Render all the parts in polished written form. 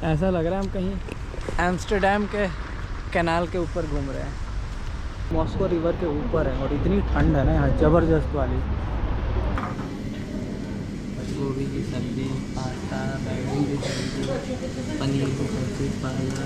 ऐसा लग रहा है हम कहीं एम्स्टर्डम के कैनाल के ऊपर घूम रहे हैं। मॉस्को रिवर के ऊपर है और इतनी ठंड है ना यहाँ, ज़बरदस्त वाली। गोभी की सब्जी, पास्ता, बैंगन की सब्जी, पनीर की सब्जी, पालक।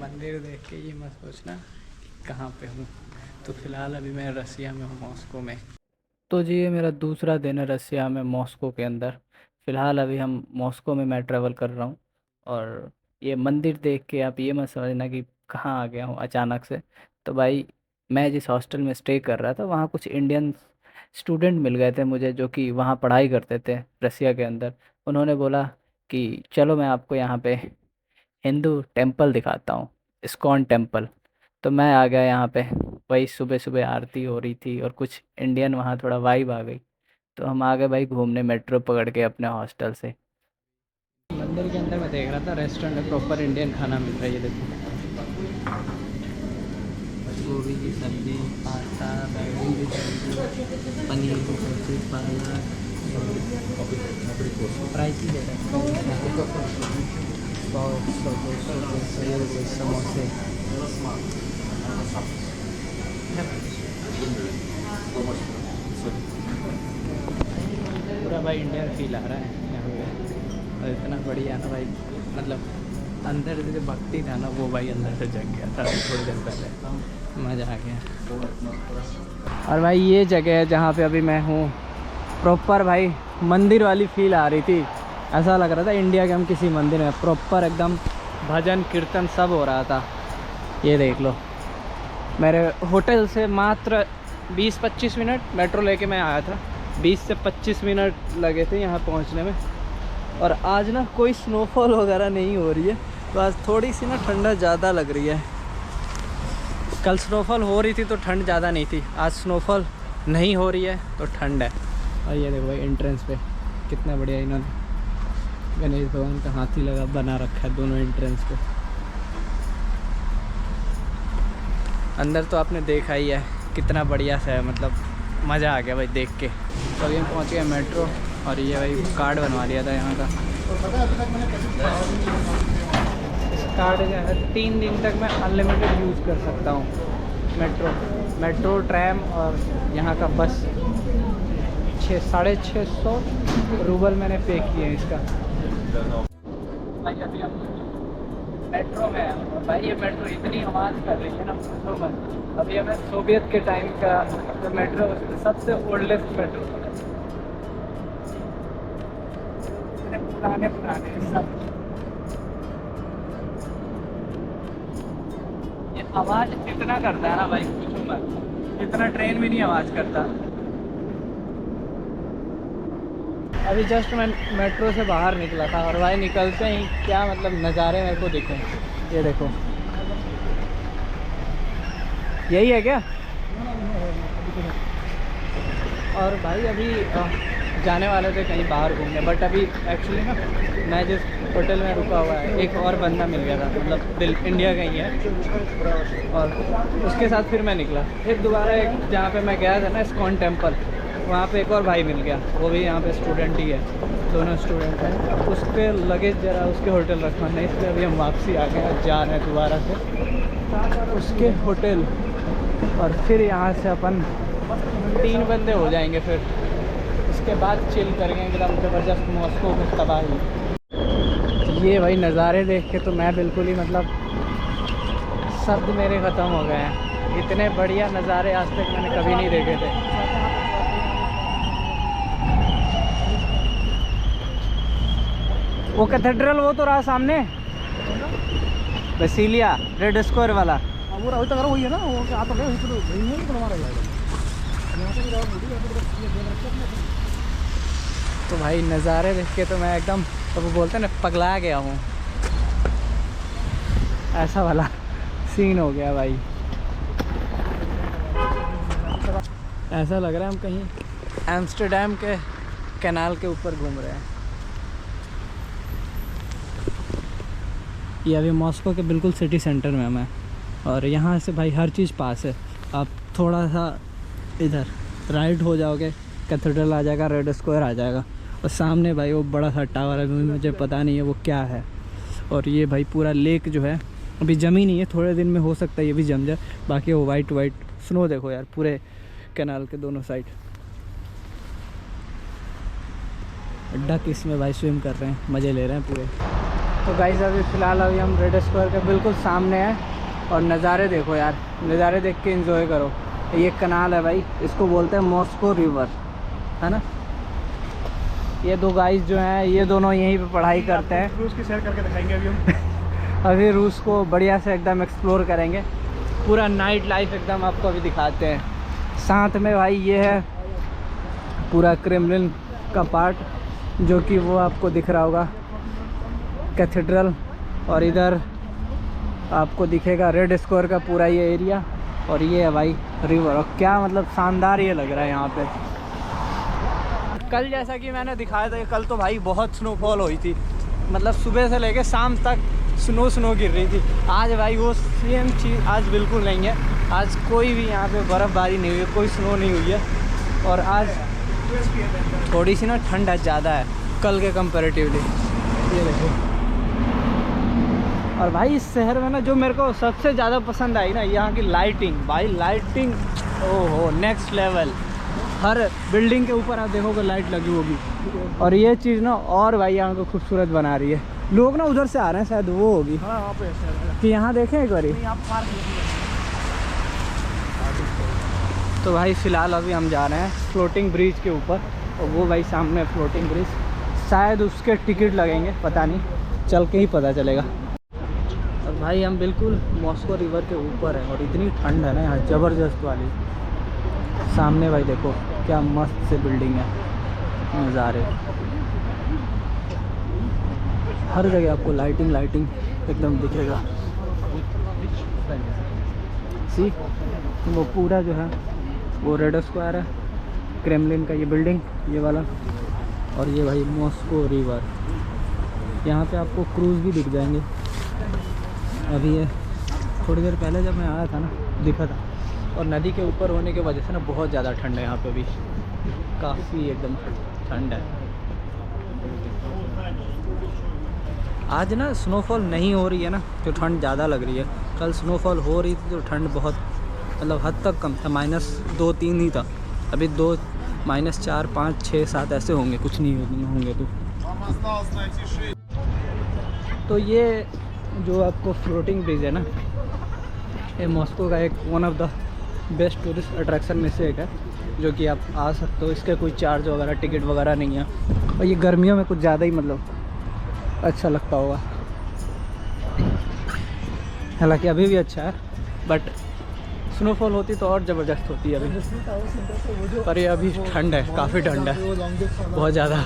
मंदिर देख के ये मत सोचना कहाँ पे हूँ। तो फिलहाल अभी मैं रसिया में हूँ, मॉस्को में। तो जी ये मेरा दूसरा दिन है रसिया में, मॉस्को के अंदर। फ़िलहाल अभी हम मॉस्को में मैं ट्रैवल कर रहा हूँ। और ये मंदिर देख के आप ये मत समझना कि कहाँ आ गया हूँ अचानक से। तो भाई मैं जिस हॉस्टल में स्टे कर रहा था वहाँ कुछ इंडियन स्टूडेंट मिल गए थे मुझे, जो कि वहाँ पढ़ाई करते थे रसिया के अंदर। उन्होंने बोला कि चलो मैं आपको यहाँ पे हिंदू टेम्पल दिखाता हूँ, इस्कॉन टेम्पल। तो मैं आ गया यहाँ पे। वही सुबह सुबह आरती हो रही थी और कुछ इंडियन वहाँ थोड़ा वाइब आ गई। तो हम आ गए भाई घूमने, मेट्रो पकड़ के अपने हॉस्टल से। मंदिर के अंदर मैं देख रहा था रेस्टोरेंट में प्रॉपर इंडियन खाना मिल रहा है। ये देखो, गोभी की सब्जी, पास्ता, बैंगन की सब्जी, पनीर की सब्जी, पालक। प्राइस ही दे रहे हैं समोसे। पूरा भाई इंडियन फील आ रहा है यहाँ पे। और इतना बढ़िया ना भाई, मतलब अंदर से जो भक्ति था ना वो भाई अंदर से जग गया था थोड़ी देर पहले। मज़ा आ गया। और भाई ये जगह है जहाँ पे अभी मैं हूँ, प्रॉपर भाई मंदिर वाली फील आ रही थी। ऐसा लग रहा था इंडिया के हम किसी मंदिर में, प्रॉपर एकदम भजन कीर्तन सब हो रहा था। ये देख लो, मेरे होटल से मात्र 20-25 मिनट मेट्रो लेके मैं आया था। 20 से 25 मिनट लगे थे यहाँ पहुँचने में। और आज ना कोई स्नोफॉल वगैरह नहीं हो रही है, तो आज थोड़ी सी ना ठंडा ज़्यादा लग रही है। कल स्नोफॉल हो रही थी तो ठंड ज़्यादा नहीं थी, आज स्नोफॉल नहीं हो रही है तो ठंड है। और ये देखो भाई एंट्रेंस पे कितना बढ़िया इन्होंने गणेश भगवान का हाथी लगा बना रखा है दोनों एंट्रेंस पे। अंदर तो आपने देखा ही है कितना बढ़िया सा है, मतलब मज़ा आ गया भाई देख के। तो अभी हम पहुँच गए मेट्रो और ये भाई कार्ड बनवा लिया था यहाँ का। इस कार्ड जो है 3 दिन तक मैं अनलिमिटेड यूज़ कर सकता हूँ। मेट्रो ट्रैम और यहाँ का बस 600-650 रूबल मैंने पे किए हैं इसका। भाई अभी हम मेट्रो में है। भाई ये मेट्रो इतनी आवाज़ कर रही है ना, पूछो मत। अभी हमें सोवियत के टाइम का जो मेट्रो, सबसे ओल्डेस्ट मेट्रो, पुराने सब। ये आवाज़ इतना करता है ना भाई, पूछो मत। इतना ट्रेन भी नहीं आवाज़ करता। अभी जस्ट मैं मेट्रो से बाहर निकला था और भाई निकलते ही क्या मतलब नज़ारे मेरे को दिखे। ये देखो, यही है क्या? और भाई अभी जाने वाले थे कहीं बाहर घूमने, बट अभी एक्चुअली ना मैं जिस होटल में रुका हुआ है एक और बंदा मिल गया था, मतलब इंडिया का ही है। और उसके साथ फिर मैं निकला, फिर दोबारा एक जहाँ पे मैं गया था ना इस्कॉन टेम्पल, वहाँ पे एक और भाई मिल गया, वो भी यहाँ पे स्टूडेंट ही है, दोनों स्टूडेंट हैं। उसके लगेज ज़रा उसके होटल रखना है, इसलिए अभी हम वापसी आ गए, जा रहे हैं दोबारा से उसके होटल। और फिर यहाँ से अपन 3 बंदे हो जाएंगे, फिर उसके बाद चिल करेंगे एकदम ज़बरदस्त मॉस्को में तबाही। ये भाई नज़ारे देख के तो मैं बिल्कुल ही मतलब शब्द मेरे ख़त्म हो गए हैं। इतने बढ़िया नज़ारे आज तक मैंने कभी नहीं देखे थे। वो कैथेड्रल वो तो रहा सामने, बेसिलिया रेड स्क्वायर वाला। वो वही है ना, वो आता है तो हमारा जाएगा। तो भाई नज़ारे देख के तो मैं एकदम, तो वो बोलते हैं ना, पगला गया हूँ। ऐसा वाला सीन हो गया भाई। ऐसा लग रहा है हम कहीं एम्स्टर्डम के कैनाल के ऊपर घूम रहे हैं। ये अभी मॉस्को के बिल्कुल सिटी सेंटर में मैं, और यहाँ से भाई हर चीज़ पास है। आप थोड़ा सा इधर राइट हो जाओगे, कैथेड्रल आ जाएगा, रेड स्क्वायर आ जाएगा, और सामने भाई वो बड़ा सा टावर है, मुझे पता नहीं है वो क्या है। और ये भाई पूरा लेक जो है अभी जमी नहीं है, थोड़े दिन में हो सकता है ये भी जम जाए। बाकी वो वाइट वाइट स्नो देखो यार पूरे कैनाल के दोनों साइड। डक इसमें भाई स्विम कर रहे हैं, मज़े ले रहे हैं पूरे। तो गाइस अभी फ़िलहाल अभी हम रेड स्क्वायर के बिल्कुल सामने हैं, और नज़ारे देखो यार, नज़ारे देख के एंजॉय करो। ये कनाल है भाई, इसको बोलते हैं मॉस्को रिवर, है ना। ये दो गाइस जो हैं ये दोनों यहीं पे पढ़ाई करते हैं। रूस की सैर करके दिखाएंगे अभी हम। अभी रूस को बढ़िया से एकदम एक्सप्लोर करेंगे, पूरा नाइट लाइफ एकदम आपको अभी दिखाते हैं। साथ में भाई ये है पूरा क्रेमलिन का पार्ट, जो कि वो आपको दिख रहा होगा, कैथेड्रल, और इधर आपको दिखेगा रेड स्क्वायर का पूरा ये एरिया, और ये है भाई रिवर। और क्या मतलब शानदार ये लग रहा है यहाँ पे। कल जैसा कि मैंने दिखाया था, कल तो भाई बहुत स्नोफॉल हुई थी, मतलब सुबह से लेके शाम तक स्नो गिर रही थी। आज भाई वो सेम चीज़ आज बिल्कुल नहीं है। आज कोई भी यहाँ पे बर्फ़बारी नहीं हुई है, कोई स्नो नहीं हुई है, और आज थोड़ी सी ना ठंड आज ज़्यादा है कल के कंपैरेटिवली। ये देखो। और भाई इस शहर में ना जो मेरे को सबसे ज़्यादा पसंद आई ना, यहाँ की लाइटिंग। भाई लाइटिंग ओहो नेक्स्ट लेवल। हर बिल्डिंग के ऊपर आप देखोगे लाइट लगी होगी, और ये चीज़ ना और भाई यहाँ को खूबसूरत बना रही है। लोग ना उधर से आ रहे हैं, शायद वो होगी। हाँ वहाँ पे कि यहाँ देखें एक बारी। तो भाई फ़िलहाल अभी हम जा रहे हैं फ्लोटिंग ब्रिज के ऊपर, और वो भाई सामने फ्लोटिंग ब्रिज, शायद उसके टिकट लगेंगे, पता नहीं, चल के ही पता चलेगा। और भाई हम बिल्कुल मॉस्को रिवर के ऊपर हैं, और इतनी ठंड है ना यहाँ, ज़बरदस्त वाली। सामने भाई देखो क्या मस्त से बिल्डिंग है, नज़ारे हर जगह आपको लाइटिंग एकदम दिखेगा। सी वो पूरा जो है वो रेड स्क्वायर है, क्रेमलिन का ये बिल्डिंग ये वाला, और ये भाई मॉस्को रिवर। यहाँ पे आपको क्रूज़ भी दिख जाएंगे। अभी ये थोड़ी देर पहले जब मैं आया था ना दिखा था, और नदी के ऊपर होने की वजह से ना बहुत ज़्यादा ठंड है यहाँ पे भी, काफ़ी एकदम ठंड है। आज ना स्नोफॉल नहीं हो रही है ना, जो ठंड ज़्यादा लग रही है। कल स्नोफॉल हो रही थी तो ठंड बहुत मतलब हद तक कम था, -2-3 ही था। अभी 2 -4 5 6 7 ऐसे होंगे, कुछ नहीं होंगे। तो ये जो आपको फ्लोटिंग ब्रिज है ना, ये मॉस्को का एक one of the best tourist attraction में से एक है, जो कि आप आ सकते हो। इसके कोई चार्ज वगैरह टिकट वगैरह नहीं है, और ये गर्मियों में कुछ ज़्यादा ही मतलब अच्छा लगता होगा। हालांकि अभी भी अच्छा है, बट स्नोफॉल होती तो और ज़बरदस्त होती है अभी। पर ये अभी ठंड है, काफ़ी ठंड है, बहुत ज़्यादा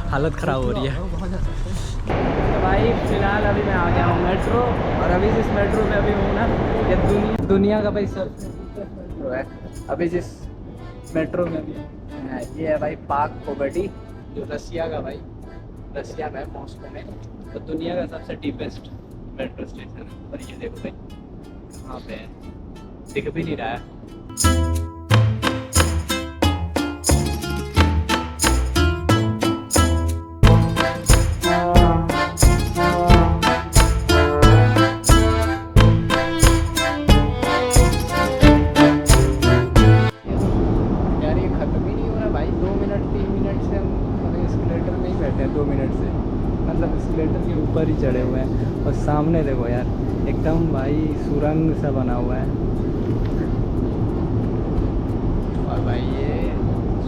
हालत ख़राब हो रही है। तो भाई फ़िलहाल अभी मैं आ गया हूँ मेट्रो, और अभी जिस मेट्रो में अभी हूँ ना, ये दुनिया का भाई सब है। अभी जिस मेट्रो में अभी ये है भाई पार्क पोवर्टी, जो रसिया का भाई रसिया में मॉस्को में, तो दुनिया का सबसे डीपेस्ट मेट्रो स्टेशन है। और ये देखो भाई कहाँ पे है, दिख भी नहीं रहा है। यार ये ख़त्म ही नहीं हो रहा भाई, 2 मिनट 3 मिनट से हम एस्केलेटर में ही बैठे हैं, 2 मिनट से, मतलब एस्केलेटर के ऊपर ही चढ़े हुए हैं। और सामने देखो यार एकदम भाई सुरंग सा बना हुआ है। और भाई ये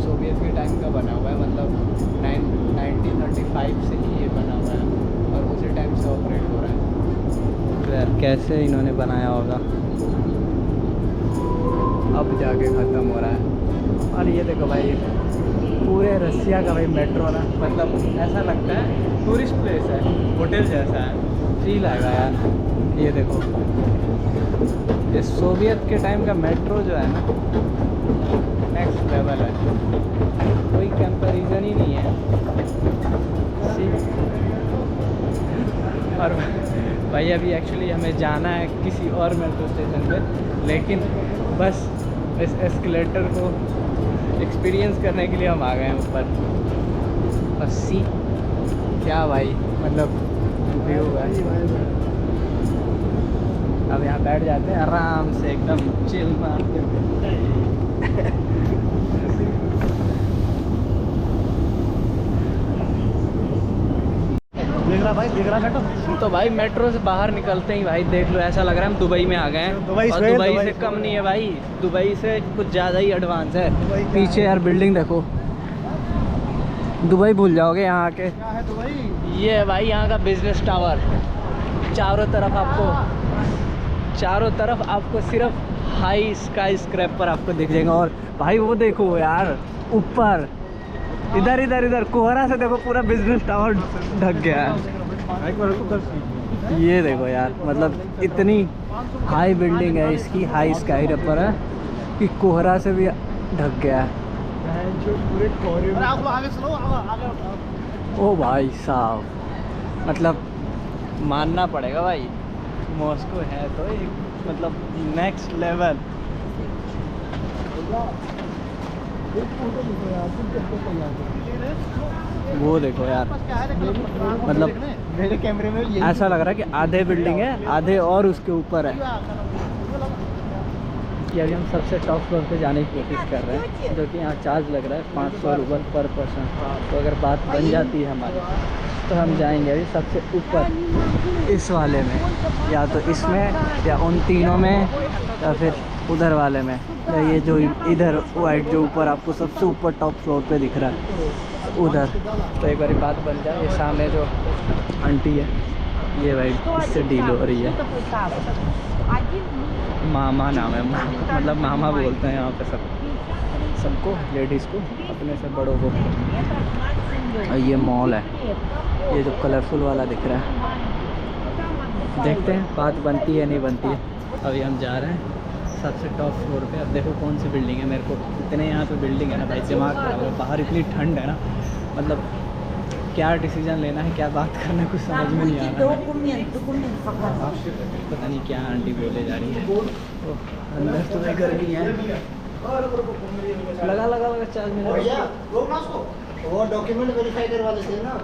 सोवियत के टाइम का बना हुआ है, मतलब 1935 से ही ये बना हुआ है, और उसी टाइम से ऑपरेट हो रहा है। तो यार कैसे इन्होंने बनाया होगा, अब जाके ख़त्म हो रहा है। और ये देखो भाई पूरे रसिया का भाई मेट्रो ना, मतलब ऐसा लगता है टूरिस्ट प्लेस है, होटल जैसा है, फील आएगा यार। ये देखो ये सोवियत के टाइम का मेट्रो जो है ना, नेक्स्ट लेवल है, कोई कंपैरिजन ही नहीं है। और भाई अभी एक्चुअली हमें जाना है किसी और मेट्रो स्टेशन पे, लेकिन बस इस एस्केलेटर को एक्सपीरियंस करने के लिए हम आ गए हैं ऊपर। बस सी क्या भाई, मतलब व्यू है। अब यहाँ बैठ जाते हैं आराम से, एकदम चिल मारते हुए। देख रहा भाई, देख रहा मेट्रो। तो भाई मेट्रो से बाहर निकलते ही भाई देख लो, ऐसा लग रहा है हम दुबई में आ गए हैं। दुबई और दुबई से कम नहीं है भाई, दुबई से कुछ ज़्यादा ही एडवांस है। पीछे यार बिल्डिंग देखो, दुबई भूल जाओगे यहाँ आके। क्या है दुबई? ये है भाई यहाँ का बिजनेस टावर। चारों तरफ आपको सिर्फ हाई स्काई स्क्रैपर आपको दिख जाएगा। और भाई वो देखो यार ऊपर, इधर कोहरा से देखो पूरा बिजनेस टावर ढक गया है। ये देखो यार, मतलब इतनी हाई बिल्डिंग है इसकी, हाई स्काई स्क्रैपर है कि कोहरा से भी ढक गया है। आगे चलो, आगे। ओ भाई साहब, मतलब मानना पड़ेगा भाई, मॉस्को है तो एक मतलब नेक्स्ट लेवल। वो देखो यार, मतलब मेरे कैमरे में ऐसा लग रहा है कि आधे बिल्डिंग है, आधे और उसके ऊपर है। कि अभी हम सबसे टॉप फ्लोर पे जाने की कोशिश कर रहे हैं, जो कि यहाँ चार्ज लग रहा है 500 रुपये पर पर्सन। तो अगर बात बन जाती है हमारी, तो हम जाएंगे अभी सबसे ऊपर इस वाले में, या तो इसमें या उन तीनों में, या फिर उधर वाले में, या ये जो इधर वाइट जो ऊपर आपको सबसे ऊपर टॉप फ्लोर पे दिख रहा है उधर। तो एक बार बात बन जाए, ये सामने जो आंटी है, ये भाई इससे डील हो रही है। मामा नाम है, मतलब मामा बोलते हैं यहाँ पे सबको, लेडीज़ को, अपने से बड़ों को। और ये मॉल है, ये जो कलरफुल वाला दिख रहा है। देखते हैं बात बनती है नहीं बनती है। अभी हम जा रहे हैं सबसे टॉप फ्लोर पे। अब देखो कौन सी बिल्डिंग है, मेरे को इतने यहाँ पे बिल्डिंग है ना भाई, दिमाग खराब है। बाहर इतनी ठंड है ना, मतलब क्या डिसीजन लेना है, क्या बात करना है, कुछ समझ में नहीं आ रहा है। पता नहीं क्या आंटी बोले जा रही है। अंदर तो भाई गर्मी है, लगा 4 मिनट। वो डॉक्यूमेंट वेरीफाई करवा लेते हैं ना।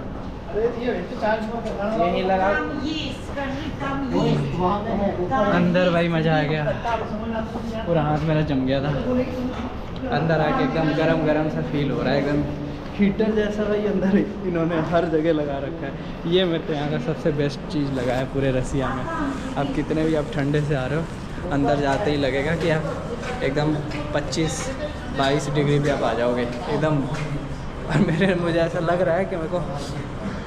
यही लगा अंदर भाई, मज़ा आ गया, पूरा हाथ मेरा जम गया था। अंदर आके एकदम गरम सा फील हो रहा है, एकदम हीटर जैसा भाई अंदर इन्होंने हर जगह लगा रखा है। ये मेरे को यहाँ का सबसे बेस्ट चीज़ लगा है पूरे रसिया में। आप कितने भी आप ठंडे से आ रहे हो, अंदर जाते ही लगेगा कि आप एकदम 25-22 डिग्री पे आप आ जाओगे एकदम। और मुझे ऐसा लग रहा है कि मेरे को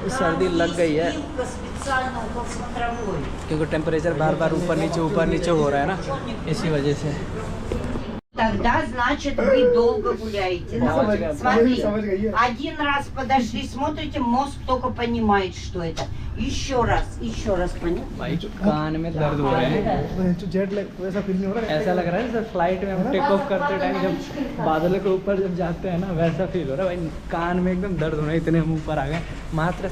सर्दी लग गई है, क्योंकि टेम्परेचर बार ऊपर नीचे हो रहा है ना, इसी वजह से। Тогда, значит, вы долго гуляете. Смотри, один раз подошли, смотрите, мозг только понимает, что это. еще раз понял? भाई कान में दर्द हो रहे हैं। जेट लैग वैसा फील नहीं हो रहा है? ऐसा लग रहा है जैसे फ्लाइट में हम टेक ऑफ करते टाइम जब बादलों के ऊपर जब जाते हैं ना, वैसा फील हो रहा है भाई। कान में एकदम दर्द हो रहा है, इतने हम ऊपर आ गए। मात्र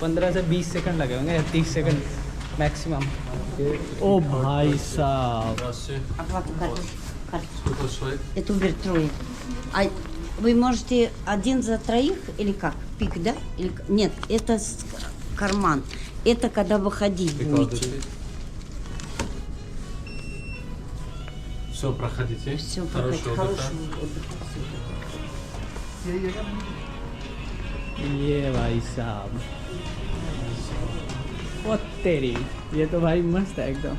15 से 20 सेकंड लगे होंगे, या 30 सेकंड मैक्सिमम। ओ भाई साहब, Оплату карточкой. Это Uber трое. А вы можете один за троих или как? Пик, да? Или... Нет, это карман. Это когда выходить будете. Все, проходите. Все, проходите. Хорошего отдыха. ये भाई साहब, वो तेरी, ये तो भाई मस्त है एकदम।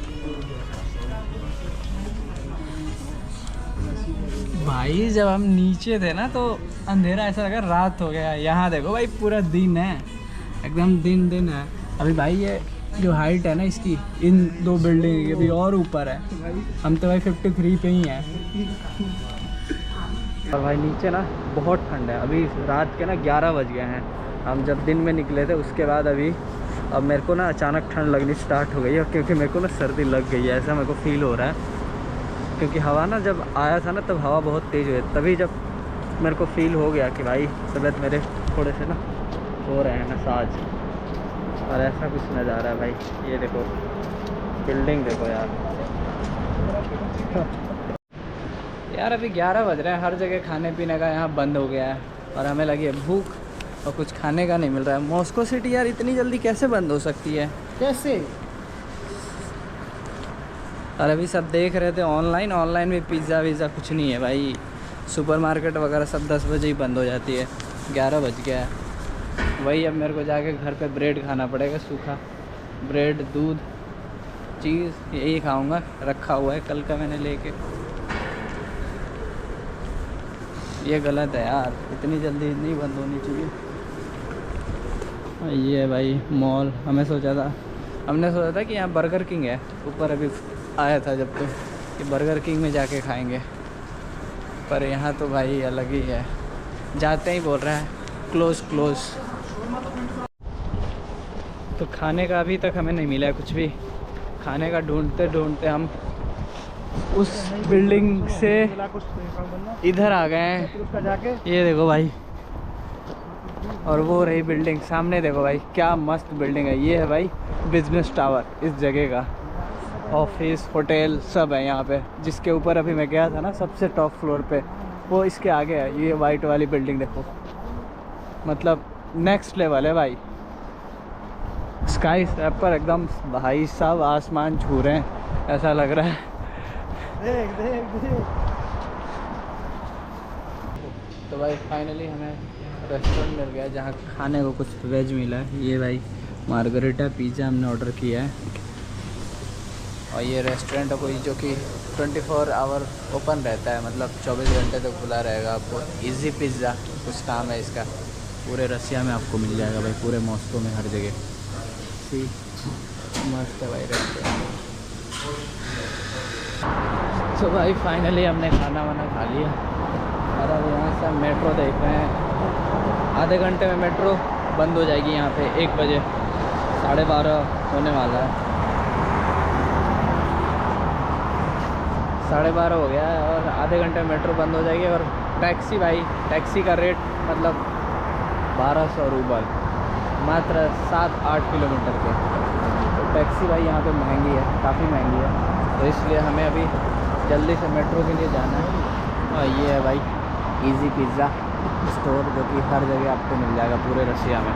भाई जब हम नीचे थे ना तो अंधेरा ऐसा लगा रात हो गया। यहाँ देखो भाई पूरा दिन है, एकदम दिन है। अभी भाई ये जो हाइट है ना इसकी, इन दो बिल्डिंग के भी और ऊपर है। हम तो भाई 53 पे ही हैं। और भाई नीचे ना बहुत ठंड है। अभी रात के ना 11 बज गए हैं। हम जब दिन में निकले थे उसके बाद अभी अब मेरे को ना अचानक ठंड लगनी स्टार्ट हो गई है, क्योंकि मेरे को ना सर्दी लग गई है, ऐसा मेरे को फील हो रहा है। क्योंकि हवा ना जब आया था ना तब हवा बहुत तेज़ हुई, तभी जब मेरे को फील हो गया कि भाई तबीयत मेरे थोड़े से ना हो रहे हैं नसाज। और ऐसा कुछ नज़ारा है भाई, ये देखो बिल्डिंग देखो यार। यार अभी 11 बज रहे हैं, हर जगह खाने पीने का यहाँ बंद हो गया है और हमें लगी है भूख और कुछ खाने का नहीं मिल रहा है। मॉस्को सिटी यार इतनी जल्दी कैसे बंद हो सकती है? कैसे? और अभी सब देख रहे थे ऑनलाइन भी पिज़्ज़ा वीज़ा कुछ नहीं है भाई। सुपरमार्केट वगैरह सब 10 बजे ही बंद हो जाती है, 11 बज गया है। वही अब मेरे को जाके घर पे ब्रेड खाना पड़ेगा, सूखा ब्रेड, दूध, चीज़, यही खाऊंगा। रखा हुआ है कल का मैंने लेके। ये गलत है यार, इतनी जल्दी नहीं बंद होनी चाहिए। ये है भाई मॉल। हमने सोचा था कि यहाँ बर्गर किंग है ऊपर, अभी आया था जब तो कि बर्गर किंग में जाके खाएंगे, पर यहाँ तो भाई अलग ही है। जाते ही बोल रहा है क्लोज। तो खाने का अभी तक हमें नहीं मिला है कुछ भी। खाने का ढूंढते हम उस बिल्डिंग से इधर आ गए हैं। ये देखो भाई, और वो रही बिल्डिंग सामने, देखो भाई क्या मस्त बिल्डिंग है। ये है भाई बिजनेस टावर इस जगह का। ऑफिस, होटल सब है यहाँ पे। जिसके ऊपर अभी मैं गया था ना सबसे टॉप फ्लोर पे, वो इसके आगे है। ये वाइट वाली बिल्डिंग देखो, मतलब नेक्स्ट लेवल है भाई। स्काई पर एकदम भाई साहब आसमान छू रहे हैं, ऐसा लग रहा है। देख। तो भाई फाइनली हमें रेस्टोरेंट मिल गया जहाँ खाने को कुछ वेज मिला है। ये भाई मार्गरेटा पिज़्ज़ा हमने ऑर्डर किया है। और ये रेस्टोरेंट है कोई जो कि 24 आवर ओपन रहता है, मतलब 24 घंटे तक खुला रहेगा। आपको इजी पिज़्ज़ा कुछ नाम है इसका, पूरे रसिया में आपको मिल जाएगा भाई, पूरे मॉस्को में हर जगह। मस्त है भाई रेस्टोरेंट। तो भाई फाइनली हमने खाना वाना खा लिया और अब यहाँ से हम मेट्रो देख रहे हैं। आधे घंटे में मेट्रो बंद हो जाएगी यहाँ पे, 1 बजे, 12:30 होने वाला है। 12:30 हो गया है और आधे घंटे में मेट्रो बंद हो जाएगी। और टैक्सी भाई, टैक्सी का रेट मतलब 1200 रूबल, मात्र 7-8 किलोमीटर के। तो टैक्सी भाई यहाँ पे महंगी है, काफ़ी महंगी है। तो इसलिए हमें अभी जल्दी से मेट्रो के लिए जाना है। और ये है भाई इजी पिज़्ज़ा स्टोर, जो कि हर जगह आपको मिल जाएगा पूरे रसिया में।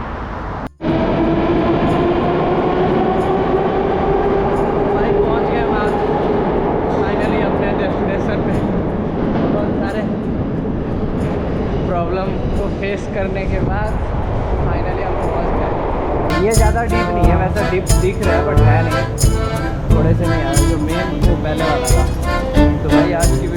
भाई पहुँच गए हम फाइनली अपने डेस्टिनेशन पे। बहुत सारे प्रॉब्लम को फेस करने के बाद फाइनली हम पहुँच गए। ये ज़्यादा डीप नहीं है, वैसा डीप दिख रहा है बट है नहीं, थोड़े से नहीं आया। जो मेन वो पहले वाला था। तो भाई आज की